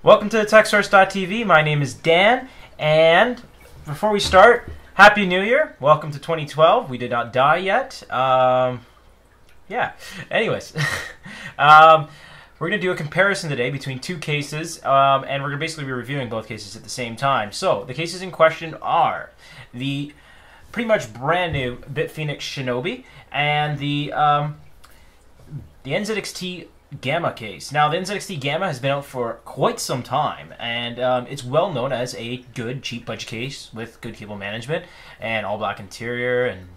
Welcome to the TechSource.tv. My name is Dan, and before we start, Happy New Year. Welcome to 2012. We did not die yet. Yeah. Anyways, we're going to do a comparison today between two cases, and we're going to basically be reviewing both cases at the same time. So, the cases in question are the pretty much brand new Bitfenix Shinobi and the NZXT Gamma case. Now, the NZXT Gamma has been out for quite some time, and it's well known as a good, cheap budget case with good cable management and all-black interior and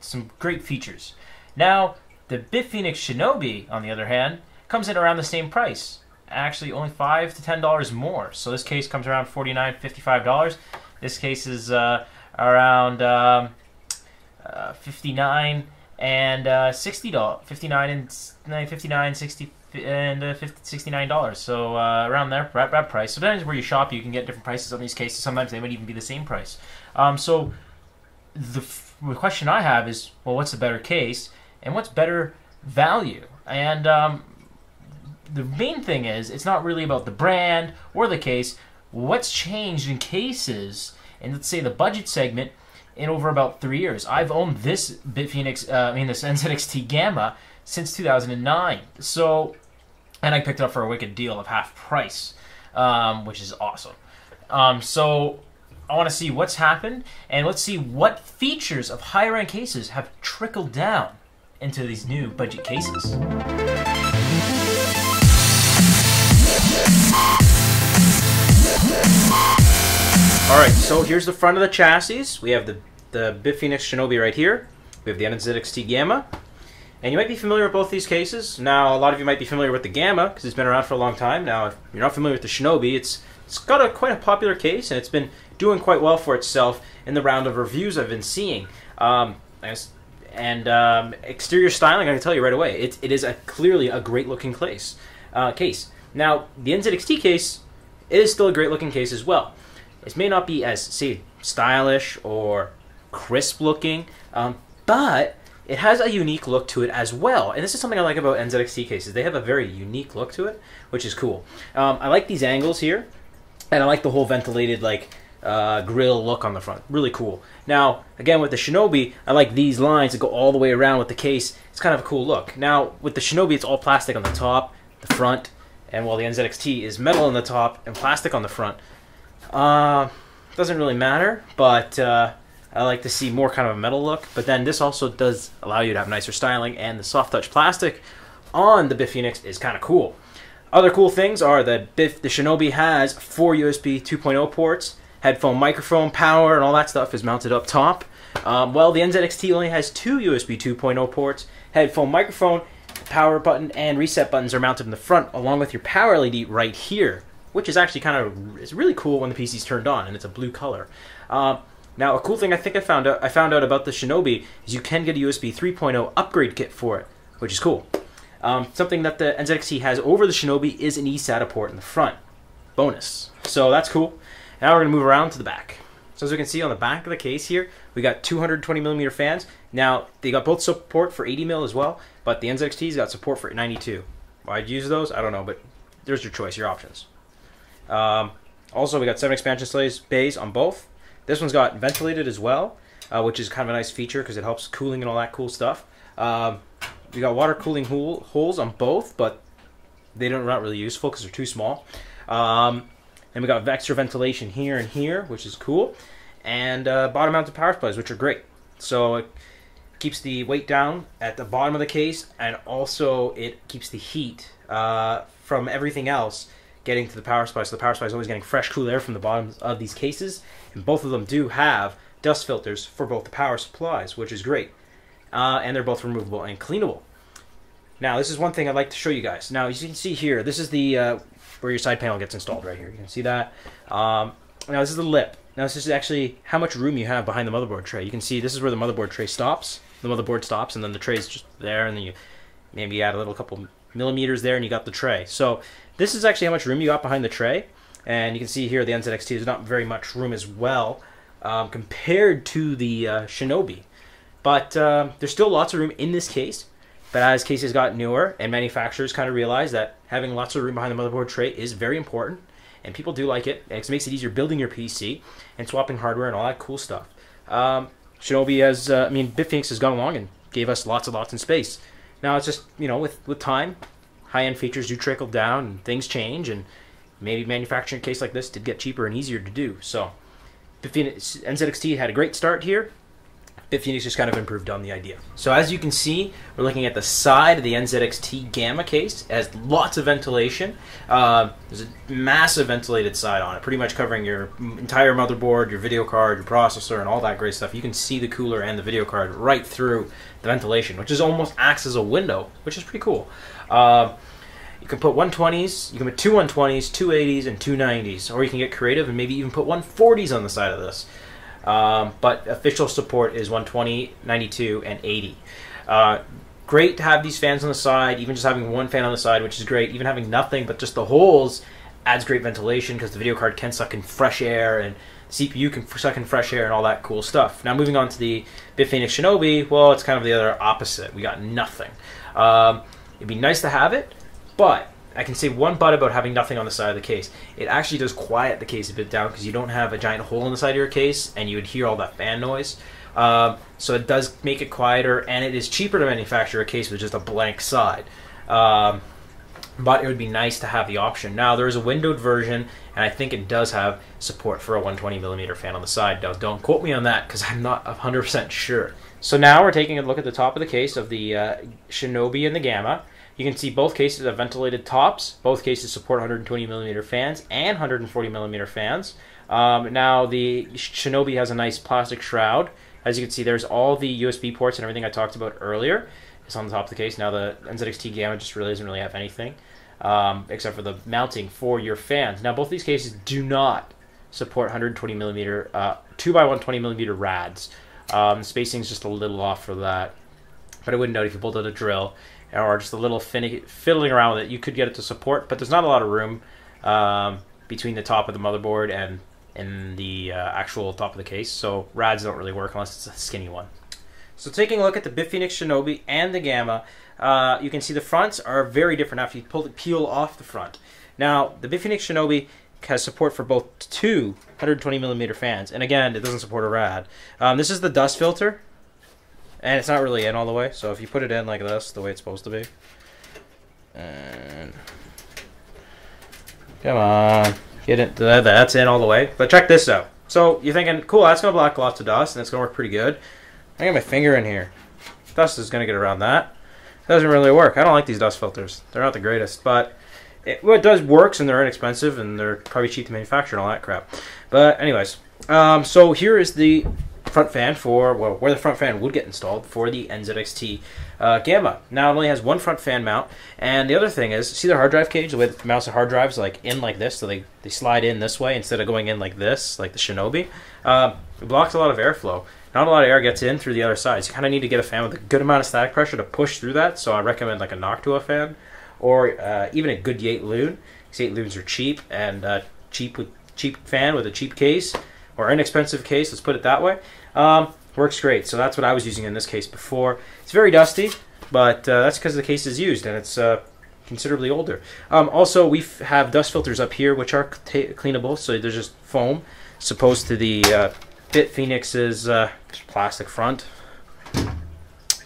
some great features. Now, the Bitfenix Shinobi, on the other hand, comes in around the same price. Actually, only $5 to $10 more. So this case comes around $49, $55. This case is around $59 and $60, $59, $60, and $69. So around there, that price. So depends where you shop, you can get different prices on these cases. Sometimes they might even be the same price. So the question I have is, well, what's the better case, and what's better value? And the main thing is, it's not really about the brand or the case. What's changed in cases, and let's say the budget segment, in over about 3 years. I've owned this Bitfenix, this NZXT Gamma since 2009. So, and I picked it up for a wicked deal of half price, which is awesome. So, I want to see what's happened, and let's see what features of higher-end cases have trickled down into these new budget cases. Alright, so here's the front of the chassis. We have the Bitfenix Shinobi right here. We have the NZXT Gamma. And you might be familiar with both these cases. Now, a lot of you might be familiar with the Gamma, because it's been around for a long time. Now, if you're not familiar with the Shinobi, it's got quite a popular case, and it's been doing quite well for itself in the round of reviews I've been seeing. Exterior styling, I can tell you right away, it is clearly a great-looking case. Now, the NZXT case, it is still a great-looking case as well. It may not be as, say, stylish or crisp looking, but it has a unique look to it as well. And this is something I like about NZXT cases. They have a very unique look to it, which is cool. I like these angles here, and I like the whole ventilated grill look on the front. Really cool. Now, again, with the Shinobi, I like these lines that go all the way around with the case. It's kind of a cool look. Now, with the Shinobi, it's all plastic on the top, the front, and while the NZXT is metal on the top and plastic on the front. Doesn't really matter, but I like to see more kind of a metal look. But then this also does allow you to have nicer styling, and the soft touch plastic on the Bitfenix is kind of cool. Other cool things are that the Shinobi has 4 USB 2.0 ports, headphone microphone, power, and all that stuff is mounted up top. Well, the NZXT only has 2 USB 2.0 ports, headphone microphone, power button, and reset buttons are mounted in the front, along with your power LED right here, which is actually it's really cool when the PC's turned on, and it's a blue color. Now, a cool thing I found out about the Shinobi is you can get a USB 3.0 upgrade kit for it, which is cool. Something that the NZXT has over the Shinobi is an eSATA port in the front. Bonus. So that's cool. Now we're going to move around to the back. So as we can see on the back of the case here, we got 220mm fans. Now, they got both support for 80mm as well, but the NZXT's got support for 92. Why'd you use those? I don't know, but there's your choice, your options. Also, we got 7 expansion bays on both. This one's got ventilated as well, which is kind of a nice feature because it helps cooling and all that cool stuff. We got water cooling holes on both, but they're not really useful because they're too small. And we got extra ventilation here and here, which is cool. And bottom mounted power supplies, which are great. So it keeps the weight down at the bottom of the case, and also it keeps the heat from everything else getting to the power supply. So the power supply is always getting fresh, cool air from the bottoms of these cases. And both of them do have dust filters for both the power supplies, which is great. And they're both removable and cleanable. Now, this is one thing I'd like to show you guys. Now, as you can see here, this is the where your side panel gets installed right here. You can see that. Now, this is the lip. Now, this is actually how much room you have behind the motherboard tray. You can see this is where the motherboard tray stops. The motherboard stops, and then the tray's just there, and then you maybe add a little couple millimeters there, and you got the tray. So this is actually how much room you got behind the tray. And you can see here the NZXT, there's not very much room as well compared to the Shinobi. But there's still lots of room in this case. But as cases got newer and manufacturers kind of realized that having lots of room behind the motherboard tray is very important, and people do like it. It makes it easier building your PC and swapping hardware and all that cool stuff. Shinobi has, Bitfenix has gone along and gave us lots and lots in space. Now it's just, with time, high-end features do trickle down and things change, and maybe manufacturing a case like this did get cheaper and easier to do. So Bitfenix, NZXT had a great start here. Bitfenix just kind of improved on the idea. So as you can see, we're looking at the side of the NZXT Gamma case. It has lots of ventilation. There's a massive ventilated side on it, pretty much covering your entire motherboard, your video card, your processor, and all that great stuff. You can see the cooler and the video card right through the ventilation, which is almost acts as a window, which is pretty cool. You can put 120s, you can put two 120s, two 80s, and two 90s, or you can get creative and maybe even put 140s on the side of this. But official support is 120, 92, and 80. Great to have these fans on the side, even just having one fan on the side, which is great. Even having nothing but just the holes adds great ventilation because the video card can suck in fresh air and the CPU can suck in fresh air and all that cool stuff. Now moving on to the Bitfenix Shinobi, well, it's kind of the other opposite. We got nothing. It'd be nice to have it, but I can say one but about having nothing on the side of the case. It actually does quiet the case a bit down because you don't have a giant hole in the side of your case and you would hear all that fan noise. So it does make it quieter, and it is cheaper to manufacture a case with just a blank side. But it would be nice to have the option. Now there is a windowed version, and I think it does have support for a 120mm fan on the side. Now don't quote me on that because I'm not 100% sure. So now we're taking a look at the top of the case of the Shinobi and the Gamma. You can see both cases have ventilated tops. Both cases support 120mm fans and 140mm fans. Now the Shinobi has a nice plastic shroud. As you can see, there's all the USB ports and everything I talked about earlier. It's on the top of the case. Now the NZXT Gamma just really doesn't really have anything except for the mounting for your fans. Now both these cases do not support 120mm 2x120mm rads. Spacing is just a little off for that. But I wouldn't note if you pulled out a drill or just a little fiddling around with it, you could get it to support, but there's not a lot of room between the top of the motherboard and the actual top of the case, so rads don't really work unless it's a skinny one. So taking a look at the Bitfenix Shinobi and the Gamma, you can see the fronts are very different after you peel off the front. Now, the Bitfenix Shinobi has support for both two 120mm fans, and again, it doesn't support a rad. This is the dust filter. And it's not really in all the way, so if you put it in like this, the way it's supposed to be. And come on, get it. That's in all the way. But check this out. So you're thinking, cool, that's going to block lots of dust, and it's going to work pretty good. I got my finger in here. Dust is going to get around that. It doesn't really work. I don't like these dust filters. They're not the greatest, but it does works, and they're inexpensive, and they're probably cheap to manufacture and all that crap. But anyways, so here is the front fan for, well, where the front fan would get installed for the NZXT Gamma. Now it only has one front fan mount, and the other thing is, see the hard drive cage, the way the mounts of hard drives like in like this, so they slide in this way instead of going in like this, like the Shinobi. It blocks a lot of airflow. Not a lot of air gets in through the other sides. You kind of need to get a fan with a good amount of static pressure to push through that, so I recommend like a Noctua fan, or even a good Yate Loon. These Yate Loons are cheap, and cheap fan with a cheap case, or inexpensive case, let's put it that way. Works great. So that's what I was using in this case before. It's very dusty, but that's because the case is used and it's considerably older. Also, we have dust filters up here which are cleanable, so there's just foam, as opposed to the Bitfenix's plastic front.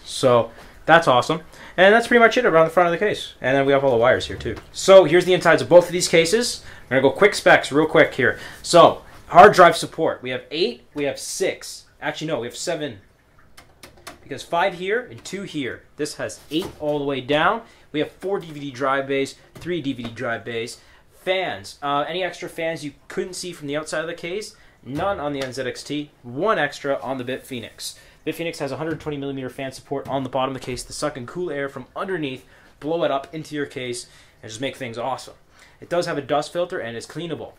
So that's awesome. And that's pretty much it around the front of the case. And then we have all the wires here too. So here's the insides of both of these cases. I'm going to go quick specs real quick here. So hard drive support. We have 8, we have 6. Actually, no, we have 7. Because 5 here and 2 here. This has 8 all the way down. We have 4 DVD drive bays, 3 DVD drive bays. Fans. Any extra fans you couldn't see from the outside of the case? None on the NZXT. 1 extra on the Bitfenix. Bitfenix has 120mm fan support on the bottom of the case to suck in cool air from underneath, blow it up into your case, and just make things awesome. It does have a dust filter and is cleanable.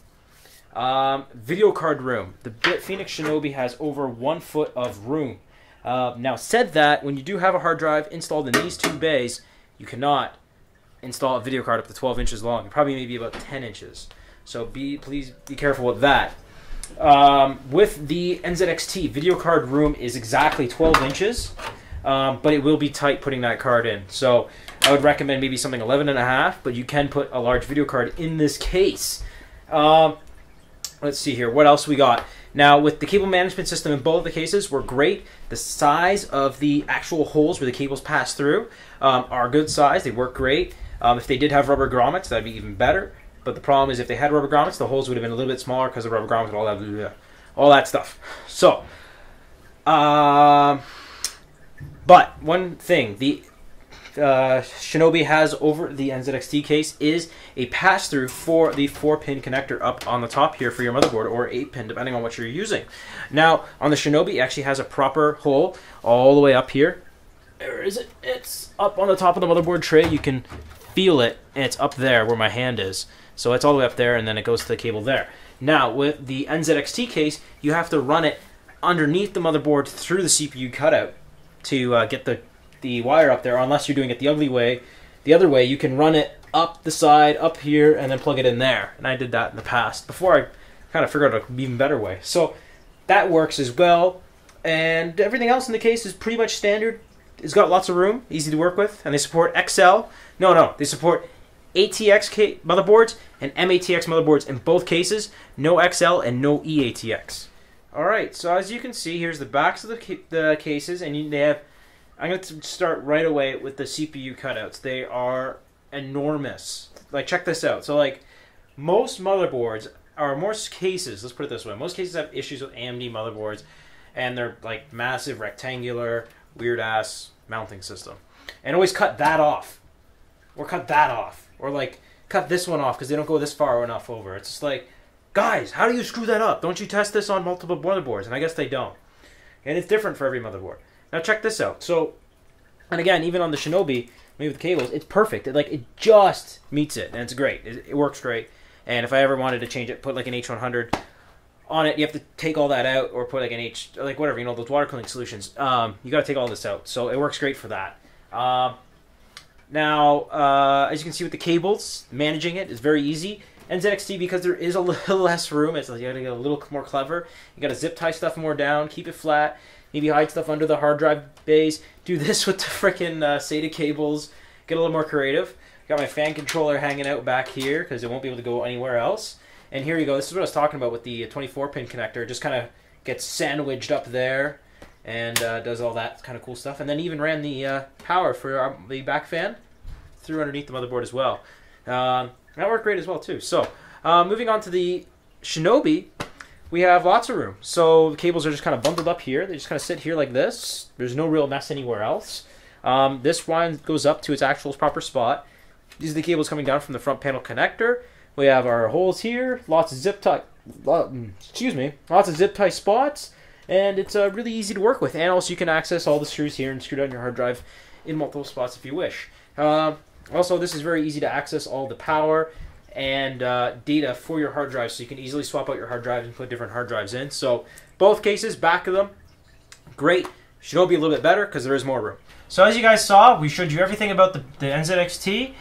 Video card room. The Bitfenix Shinobi has over 1 foot of room. Now, said that, when you do have a hard drive installed in these 2 bays, you cannot install a video card up to 12 inches long. Probably maybe about 10 inches. So please be careful with that. With the NZXT, video card room is exactly 12 inches, but it will be tight putting that card in. So I would recommend maybe something 11.5, but you can put a large video card in this case. Let's see here. What else we got? Now, with the cable management system in both of the cases, were great. The size of the actual holes where the cables pass through are good size. They work great. If they did have rubber grommets, that'd be even better. But the problem is if they had rubber grommets, the holes would have been a little bit smaller because the rubber grommets and all that stuff. So, but one thing, the Shinobi has over the NZXT case is a pass-through for the 4-pin connector up on the top here for your motherboard, or 8-pin depending on what you're using. Now on the Shinobi it actually has a proper hole all the way up here. Where is it? It's up on the top of the motherboard tray. You can feel it, and it's up there where my hand is. So it's all the way up there, and then it goes to the cable there. Now with the NZXT case, you have to run it underneath the motherboard through the CPU cutout to get the wire up there, unless you're doing it the ugly way. The other way, you can run it up the side, up here, and then plug it in there. And I did that in the past, before I kind of figured out an even better way. So that works as well. And everything else in the case is pretty much standard. It's got lots of room, easy to work with, and they support XL. No, they support ATX motherboards and MATX motherboards in both cases. No XL and no eATX. Alright, so as you can see, here's the backs of the cases, and they have... I'm going to start right away with the CPU cutouts. They are enormous. Like, check this out. So, like, most motherboards, or most cases, let's put it this way, most cases have issues with AMD motherboards, and they're, like, massive, rectangular, weird-ass mounting system. And always cut that off. Or cut that off. Or, like, cut this one off because they don't go this far enough over. It's just like, guys, how do you screw that up? Don't you test this on multiple motherboards? And I guess they don't. And it's different for every motherboard. Now check this out. So, and again, even on the Shinobi, maybe with the cables, it's perfect. It just meets it, and it's great. It works great. And if I ever wanted to change it, put like an H100 on it, you have to take all that out, or put like an like whatever, you know, those water cooling solutions. You got to take all this out. So it works great for that. Now, as you can see with the cables, managing it is very easy. NZXT, because there is a little less room, it's like you got to get a little more clever. You got to zip tie stuff more down, keep it flat. Maybe hide stuff under the hard drive bays. Do this with the frickin' SATA cables. Get a little more creative. Got my fan controller hanging out back here because it won't be able to go anywhere else. And here you go. This is what I was talking about with the 24-pin connector. It just kind of gets sandwiched up there and does all that kind of cool stuff. And then even ran the power for the back fan through underneath the motherboard as well. That worked great as well too. So moving on to the Shinobi. We have lots of room. So the cables are just kind of bundled up here. They just kind of sit here like this. There's no real mess anywhere else. This one goes up to its actual proper spot. These are the cables coming down from the front panel connector. We have our holes here. Lots of zip tie. Lots of zip tie spots. And it's really easy to work with. And also you can access all the screws here and screw down your hard drive in multiple spots if you wish. Also, this is very easy to access all the power and data for your hard drive, so you can easily swap out your hard drives and put different hard drives in. So both cases, back of them, great. Shinobi a little bit better because there is more room. So as you guys saw, we showed you everything about the NZXT,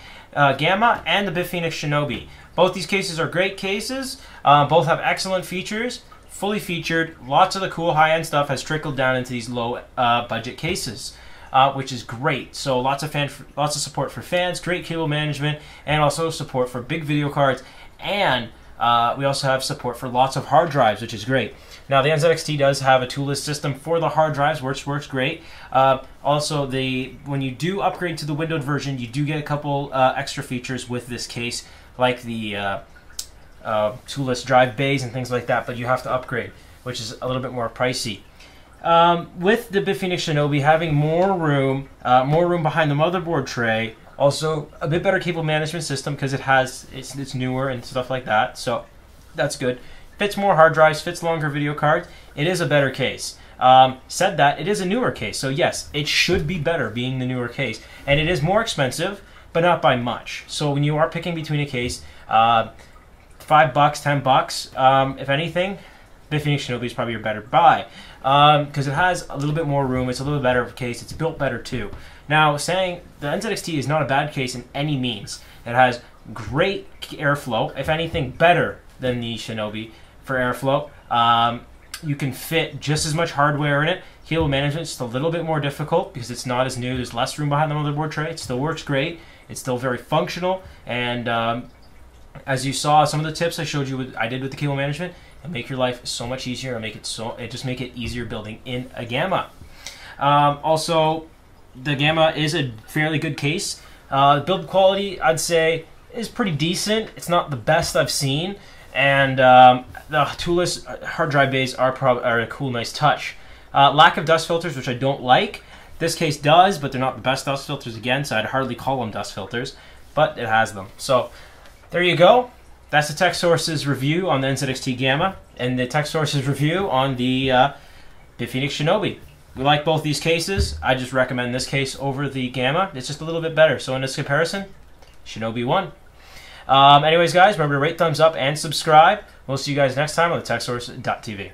Gamma, and the Bitfenix Shinobi. Both these cases are great cases. Both have excellent features, fully featured. Lots of the cool high-end stuff has trickled down into these low budget cases. Which is great. So lots of support for fans, great cable management, and also support for big video cards. And we also have support for lots of hard drives, which is great. Now the NZXT does have a toolless system for the hard drives, which works great. Also, when you do upgrade to the windowed version, you do get a couple extra features with this case, like the toolless drive bays and things like that. But you have to upgrade, which is a little bit more pricey. With the Bitfenix Shinobi having more room behind the motherboard tray, also a bit better cable management system because it's newer and stuff like that, so that's good. Fits more hard drives, fits longer video cards. It is a better case. Said that, it is a newer case, so yes, it should be better being the newer case. And it is more expensive, but not by much. So when you are picking between a case, $5, $10, if anything, Bitfenix Shinobi is probably your better buy because it has a little bit more room. It's a little better case. It's built better too. Now, saying the NZXT is not a bad case in any means. It has great airflow, if anything, better than the Shinobi for airflow. You can fit just as much hardware in it. Cable management is just a little bit more difficult because it's not as new. There's less room behind the motherboard tray. It still works great. It's still very functional, and As you saw, some of the tips I showed you, I did with the cable management, and make your life so much easier, and just make it easier building in a Gamma. Also, the Gamma is a fairly good case. Build quality, I'd say, is pretty decent. It's not the best I've seen, and the toolless hard drive bays are a cool, nice touch. Lack of dust filters, which I don't like. This case does, but they're not the best dust filters again, so I'd hardly call them dust filters, but it has them. So there you go. That's the Tech Sources review on the NZXT Gamma, and the Tech Sources review on the Bitfenix Shinobi. We like both these cases. I just recommend this case over the Gamma. It's just a little bit better. So in this comparison, Shinobi won. Anyways, guys, remember to rate, thumbs up, and subscribe. We'll see you guys next time on the TechSource.tv.